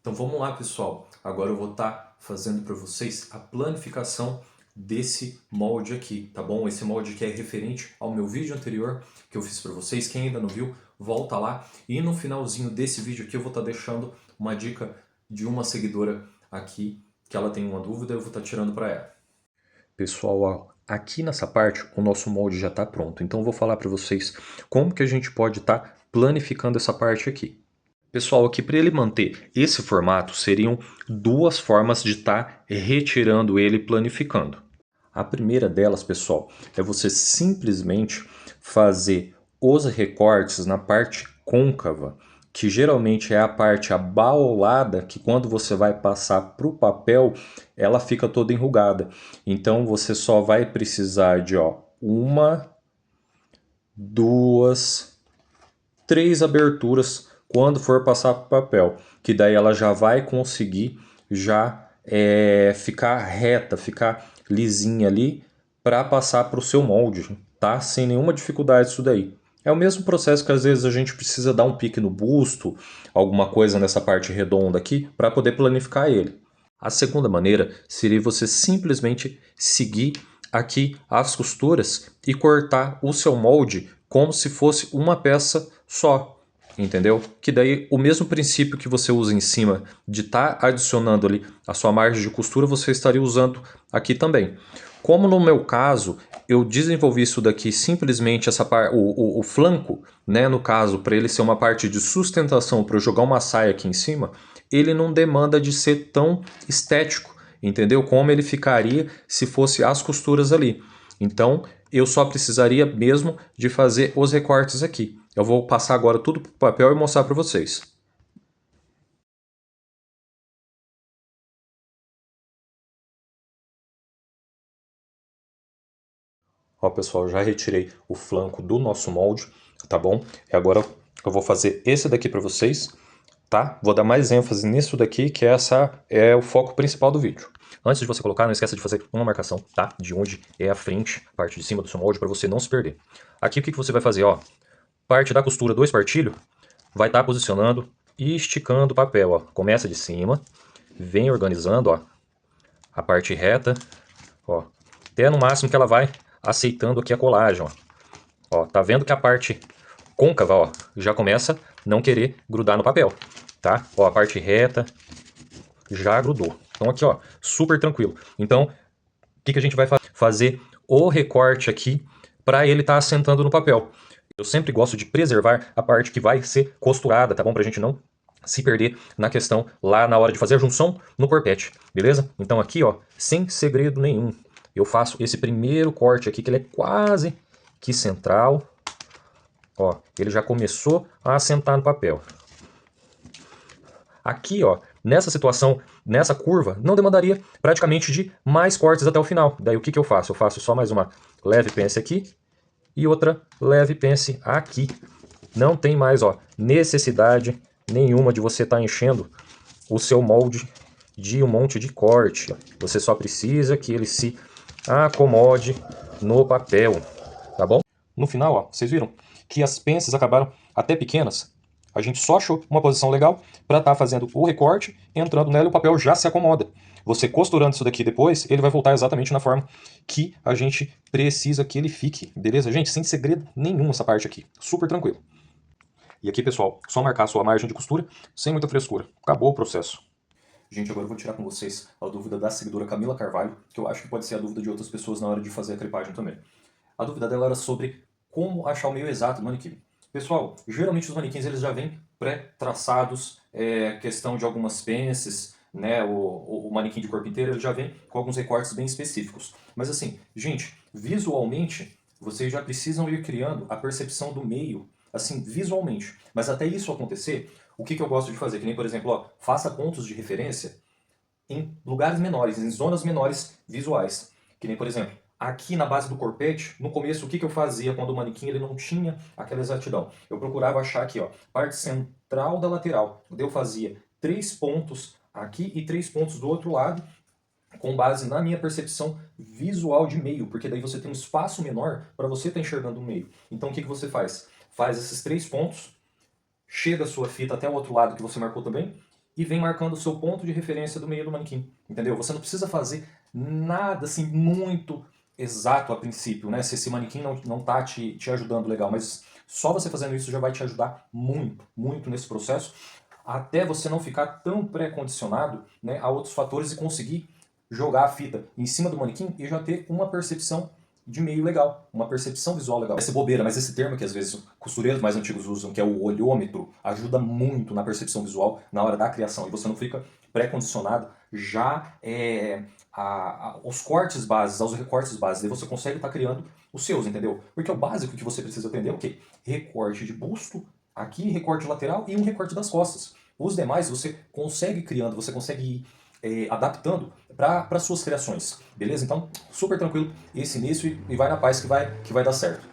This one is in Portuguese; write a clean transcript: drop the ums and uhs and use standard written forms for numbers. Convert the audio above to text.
Então vamos lá, pessoal. Agora eu vou estar fazendo para vocês a planificação desse molde aqui, tá bom? Esse molde que é referente ao meu vídeo anterior que eu fiz para vocês. Quem ainda não viu, volta lá. E no finalzinho desse vídeo aqui eu vou estar deixando uma dica de uma seguidora aqui que ela tem uma dúvida, eu vou estar tirando para ela. Pessoal, ó, aqui nessa parte o nosso molde já está pronto. Então eu vou falar para vocês como que a gente pode estar planificando essa parte aqui. Pessoal, aqui para ele manter esse formato, seriam duas formas de estar retirando ele e planificando. A primeira delas, pessoal, é você simplesmente fazer os recortes na parte côncava, que geralmente é a parte abaulada, que quando você vai passar para o papel, ela fica toda enrugada. Então você só vai precisar de uma, duas, três aberturas quando for passar para o papel, que daí ela já vai conseguir já ficar reta, ficar lisinha ali para passar para o seu molde, tá? Sem nenhuma dificuldade isso daí. É o mesmo processo que às vezes a gente precisa dar um pique no busto, alguma coisa nessa parte redonda aqui, para poder planificar ele. A segunda maneira seria você simplesmente seguir aqui as costuras e cortar o seu molde como se fosse uma peça só, entendeu? Que daí o mesmo princípio que você usa em cima de estar adicionando ali a sua margem de costura, você estaria usando aqui também. Como no meu caso, eu desenvolvi isso daqui simplesmente o flanco, né, no caso, para ele ser uma parte de sustentação para eu jogar uma saia aqui em cima, ele não demanda de ser tão estético, entendeu? Como ele ficaria se fosse as costuras ali. Então, eu só precisaria mesmo de fazer os recortes aqui. Eu vou passar agora tudo para o papel e mostrar para vocês. Ó, pessoal, já retirei o flanco do nosso molde, tá bom? E agora eu vou fazer esse daqui para vocês, tá? Vou dar mais ênfase nisso daqui, que essa é o foco principal do vídeo. Antes de você colocar, não esqueça de fazer uma marcação, tá? De onde é a frente, a parte de cima do seu molde, para você não se perder. Aqui o que você vai fazer, ó? Parte da costura do espartilho vai estar posicionando e esticando o papel, ó. Começa de cima, vem organizando, ó, a parte reta, ó, até no máximo que ela vai aceitando aqui a colagem, ó. Ó, tá vendo que a parte côncava, ó, já começa a não querer grudar no papel, tá? Ó, a parte reta já grudou. Então aqui, ó, super tranquilo. Então, o que a gente vai fazer? O recorte aqui para ele estar assentando no papel. Eu sempre gosto de preservar a parte que vai ser costurada, tá bom? Pra gente não se perder na questão lá na hora de fazer a junção no corpete, beleza? Então aqui, ó, sem segredo nenhum, eu faço esse primeiro corte aqui, que ele é quase que central. Ó, ele já começou a assentar no papel. Aqui, ó, nessa situação, nessa curva, não demandaria praticamente de mais cortes até o final. Daí o que eu faço? Eu faço só mais uma leve pence aqui e outra leve pence aqui. Não tem mais, ó, necessidade nenhuma de você estar enchendo o seu molde de um monte de corte. Você só precisa que ele se acomode no papel, tá bom? No final, ó, vocês viram que as pences acabaram até pequenas. A gente só achou uma posição legal para estar fazendo o recorte, entrando nela e o papel já se acomoda. Você costurando isso daqui depois, ele vai voltar exatamente na forma que a gente precisa que ele fique, beleza? Gente, sem segredo nenhum essa parte aqui, super tranquilo. E aqui, pessoal, só marcar a sua margem de costura, sem muita frescura. Acabou o processo. Gente, agora eu vou tirar com vocês a dúvida da seguidora Camila Carvalho, que eu acho que pode ser a dúvida de outras pessoas na hora de fazer a crepagem também. A dúvida dela era sobre como achar o meio exato do manequim. Pessoal, geralmente os manequins eles já vêm pré-traçados, questão de algumas pences, né, o manequim de corpo inteiro ele já vem com alguns recortes bem específicos. Mas assim, gente, visualmente vocês já precisam ir criando a percepção do meio, assim, visualmente. Mas até isso acontecer, o que eu gosto de fazer? Que nem, por exemplo, ó, faça pontos de referência em lugares menores, em zonas menores visuais. Que nem, por exemplo, aqui na base do corpete, no começo, o que eu fazia quando o manequim ele não tinha aquela exatidão? Eu procurava achar aqui, ó, parte central da lateral. Eu fazia 3 pontos aqui e 3 pontos do outro lado, com base na minha percepção visual de meio, porque daí você tem um espaço menor para você estar enxergando o meio. Então o que você faz? Faz esses 3 pontos, chega a sua fita até o outro lado que você marcou também, e vem marcando o seu ponto de referência do meio do manequim, entendeu? Você não precisa fazer nada assim muito exato a princípio, né? Se esse manequim não tá te ajudando legal, mas só você fazendo isso já vai te ajudar muito, muito nesse processo, até você não ficar tão pré-condicionado, né, a outros fatores e conseguir jogar a fita em cima do manequim e já ter uma percepção de meio legal, uma percepção visual legal. Parece bobeira, mas esse termo que às vezes costureiros mais antigos usam, que é o olhômetro, ajuda muito na percepção visual na hora da criação. E você não fica pré-condicionado já aos cortes bases, aos recortes bases. Aí você consegue estar criando os seus, entendeu? Porque o básico que você precisa aprender é o quê? Recorte de busto, aqui recorte lateral e um recorte das costas. Os demais você consegue criando, você consegue ir adaptando para suas criações, beleza? Então, super tranquilo esse início e vai na paz que vai dar certo.